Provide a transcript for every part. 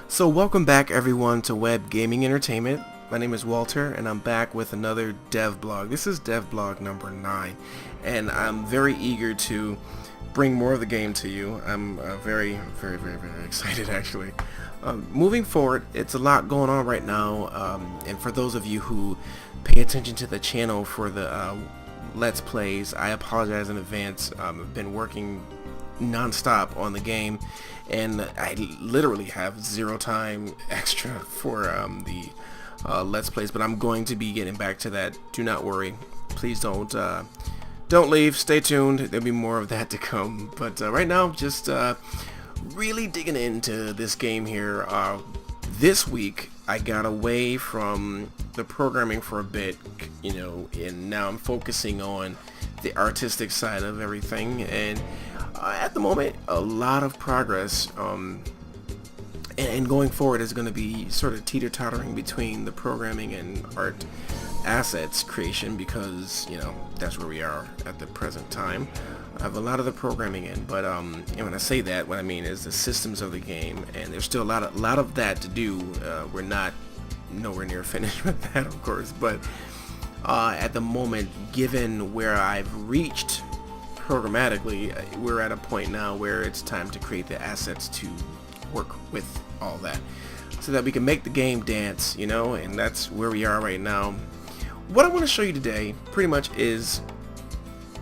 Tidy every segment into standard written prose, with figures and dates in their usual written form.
So welcome back everyone to Web Gaming Entertainment. My name is Walter and I'm back with another dev blog. This is dev blog number 9 and I'm very eager to bring more of the game to you. I'm very excited actually. Moving forward, it's a lot going on right now, and for those of you who pay attention to the channel for the Let's Plays, I apologize in advance. I've been working non-stop on the game and I literally have zero time extra for the Let's Plays, but I'm going to be getting back to that. Do not worry. Please don't leave. Stay tuned. There'll be more of that to come. But right now, just really digging into this game here. This week, I got away from the programming for a bit, you know, and now I'm focusing on the artistic side of everything. And at the moment, a lot of progress. And going forward is going to be sort of teeter-tottering between the programming and art assets creation, because you know that's where we are at the present time. I have a lot of the programming in, but and when I say that, what I mean is the systems of the game, and there's still a lot of that to do. We're not nowhere near finished with that, of course, but at the moment, given where I've reached programmatically, we're at a point now where it's time to create the assets to work with all that so that we can make the game dance, you know, and that's where we are right now. What I want to show you today pretty much is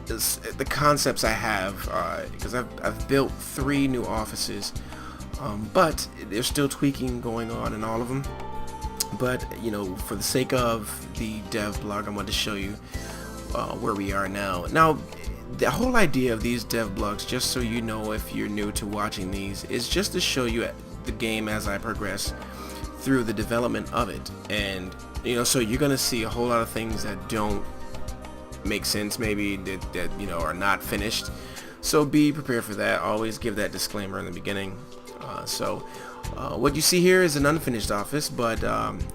the concepts I have, because I've built 3 new offices, but there's still tweaking going on in all of them. But you know, for the sake of the dev blog, I want to show you where we are now. Now, the whole idea of these dev blogs, just so you know if you're new to watching these, is just to show you the game as I progress through the development of it. And you know, so you're gonna see a whole lot of things that don't make sense, maybe that you know are not finished, so be prepared for that. Always give that disclaimer in the beginning. What you see here is an unfinished office, but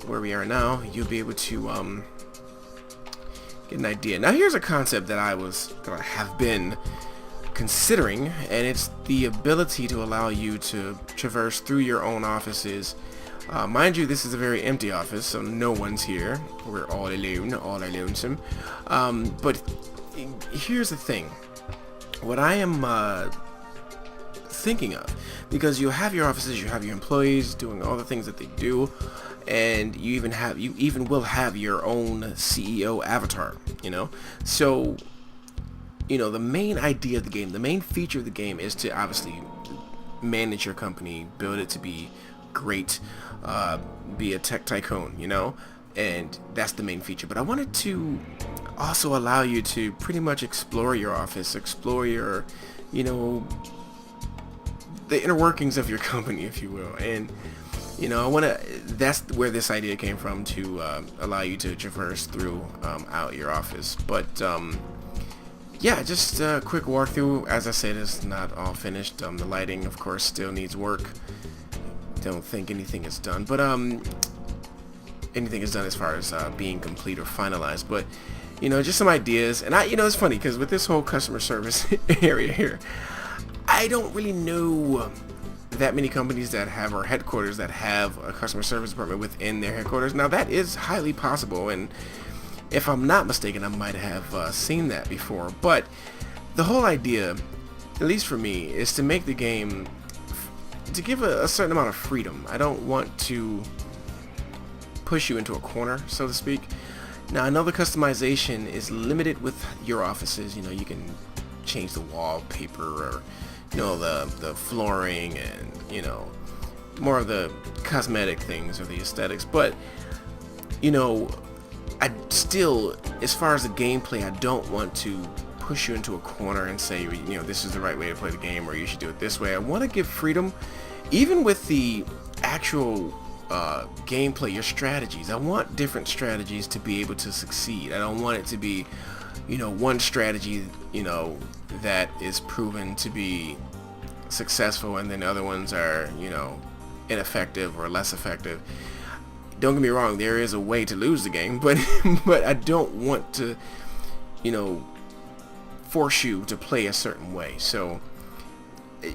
where we are now, you'll be able to get an idea. Now here's a concept that I have been considering, and it's the ability to allow you to traverse through your own offices. Mind you, this is a very empty office, so no one's here. We're all alone, all are lonesome. But here's the thing. What I am thinking of, because you have your offices, you have your employees doing all the things that they do, and you even will have your own CEO avatar, you know. So you know, the main idea of the game, the main feature of the game, is to obviously manage your company, build it to be great, be a tech tycoon, you know, and that's the main feature. But I wanted to also allow you to pretty much explore your office, explore your, you know, the inner workings of your company, if you will. And you know, that's where this idea came from, to allow you to traverse through out your office. But yeah, just a quick walkthrough. As I said, it's not all finished. The lighting, of course, still needs work. Don't think anything is done, but anything is done as far as being complete or finalized. But you know, just some ideas. And you know, it's funny because with this whole customer service area here, I don't really know that many companies that have, or headquarters that have, a customer service department within their headquarters. Now that is highly possible, and if I'm not mistaken, I might have seen that before. But the whole idea, at least for me, is to make the game, to give a certain amount of freedom. I don't want to push you into a corner, so to speak. Now I know the customization is limited with your offices. You know, you can change the wallpaper, or you know, the flooring, and you know, more of the cosmetic things or the aesthetics. But you know, I still, as far as the gameplay, I don't want to push you into a corner and say, you know, this is the right way to play the game, or you should do it this way. I want to give freedom, even with the actual gameplay, your strategies. I want different strategies to be able to succeed. I don't want it to be, you know, one strategy, you know, that is proven to be successful and then other ones are, you know, ineffective or less effective. Don't get me wrong, there is a way to lose the game, but but I don't want to, you know, force you to play a certain way. So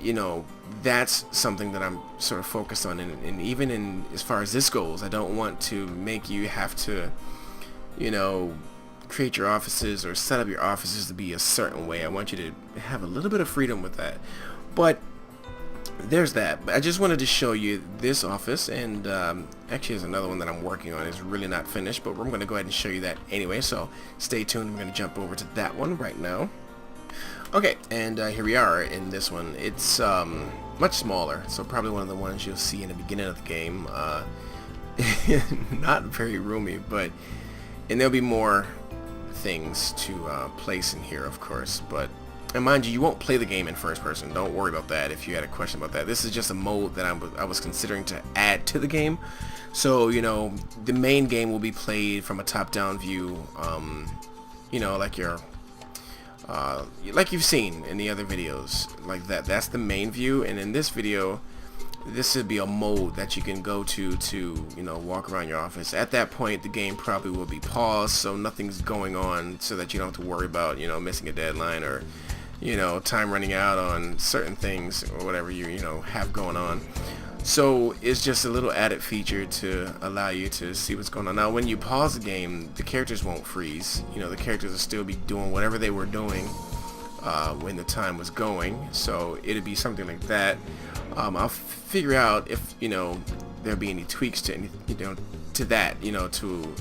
you know, that's something that I'm sort of focused on, and even in as far as this goes, I don't want to make you have to, you know, create your offices or set up your offices to be a certain way. I want you to have a little bit of freedom with that. But there's that. I just wanted to show you this office, and actually there's another one that I'm working on. It's really not finished, but I'm going to go ahead and show you that anyway, so stay tuned. I'm going to jump over to that one right now. Okay, and here we are in this one. It's much smaller, so probably one of the ones you'll see in the beginning of the game. Not very roomy, but and there'll be more things to place in here, of course. But and mind you, you won't play the game in first person. Don't worry about that if you had a question about that. This is just a mode that I was considering to add to the game. So, you know, the main game will be played from a top-down view, you know, like your like you've seen in the other videos, like that. That's the main view, and in this video, this would be a mode that you can go to, you know, walk around your office. At that point, the game probably will be paused, so nothing's going on, so that you don't have to worry about, you know, missing a deadline or, you know, time running out on certain things or whatever you know, have going on. So it's just a little added feature to allow you to see what's going on. Now, when you pause the game, the characters won't freeze. You know, the characters will still be doing whatever they were doing when the time was going. So it'll be something like that. I'll figure out if, you know, there'll be any tweaks to any, you know, to that, you know, to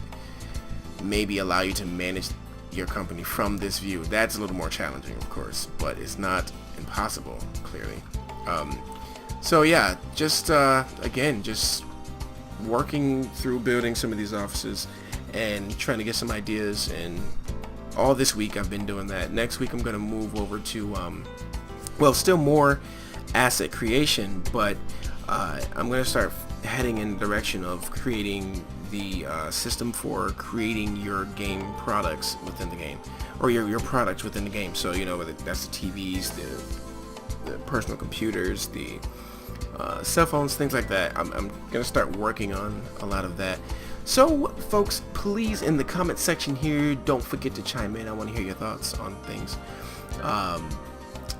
maybe allow you to manage your company from this view. That's a little more challenging, of course, but it's not impossible, clearly. So yeah, just again, just working through building some of these offices and trying to get some ideas, and all this week I've been doing that. Next week I'm going to move over to well, still more asset creation, but I'm going to start heading in the direction of creating the system for creating your game products within the game, or your products within the game. So, you know, whether that's the TVs, the personal computers, the cell phones, things like that. I'm gonna start working on a lot of that. So folks, please, in the comment section here, don't forget to chime in. I want to hear your thoughts on things.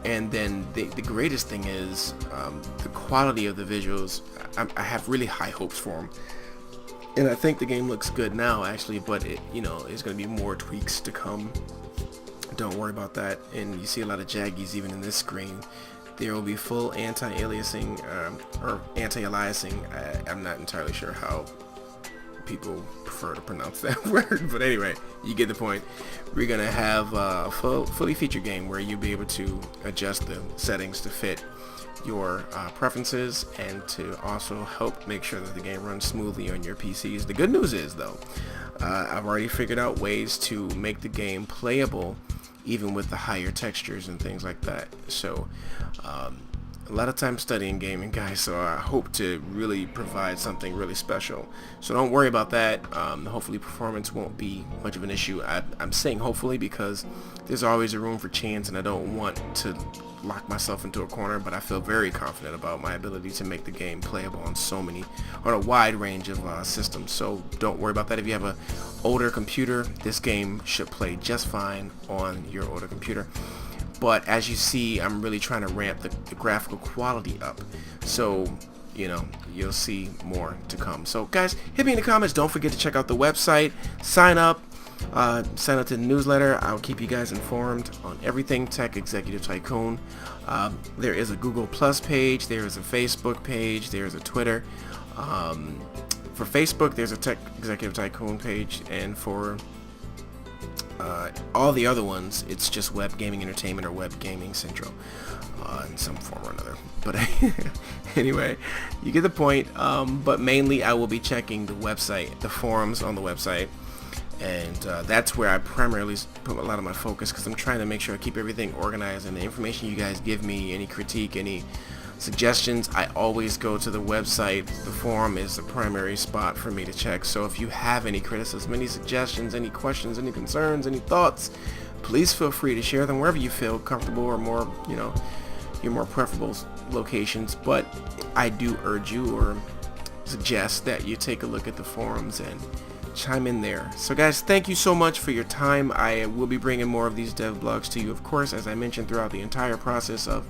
And then the greatest thing is the quality of the visuals. I have really high hopes for them, and I think the game looks good now, actually, but it, you know, there's going to be more tweaks to come. Don't worry about that. And you see a lot of jaggies even in this screen. There will be full anti-aliasing or anti-aliasing. I'm not entirely sure how people prefer to pronounce that word, but anyway, you get the point. We're gonna have a fully featured game where you'll be able to adjust the settings to fit your preferences, and to also help make sure that the game runs smoothly on your PCs. The good news is, though, I've already figured out ways to make the game playable even with the higher textures and things like that. So a lot of time studying gaming, guys, so I hope to really provide something really special. So don't worry about that. Hopefully performance won't be much of an issue. I'm saying hopefully because there's always a room for chance, and I don't want to lock myself into a corner, but I feel very confident about my ability to make the game playable on a wide range of systems. So don't worry about that. If you have an older computer, this game should play just fine on your older computer. But as you see, I'm really trying to ramp the graphical quality up. So, you know, you'll see more to come. So guys, hit me in the comments. Don't forget to check out the website. Sign up to the newsletter. I'll keep you guys informed on everything Tech Executive Tycoon. There is a Google Plus page. There is a Facebook page. There is a Twitter. For Facebook, there's a Tech Executive Tycoon page, and for all the other ones, it's just Web Gaming Entertainment or Web Gaming Central in some form or another. But anyway, you get the point. But mainly I will be checking the website, the forums on the website, and that's where I primarily put a lot of my focus, because I'm trying to make sure I keep everything organized, and the information you guys give me, any critique, any suggestions, I always go to the website. The forum is the primary spot for me to check. So if you have any criticism, any suggestions, any questions, any concerns, any thoughts, please feel free to share them wherever you feel comfortable, or more, you know, your more preferable locations. But I do urge you or suggest that you take a look at the forums and chime in there. So guys, thank you so much for your time. I will be bringing more of these dev blogs to you, of course, as I mentioned, throughout the entire process of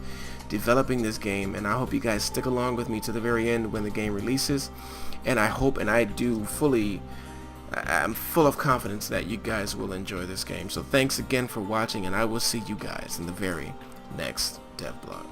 developing this game, and I hope you guys stick along with me to the very end when the game releases. And I hope, and I'm full of confidence that you guys will enjoy this game. So thanks again for watching, and I will see you guys in the very next dev blog.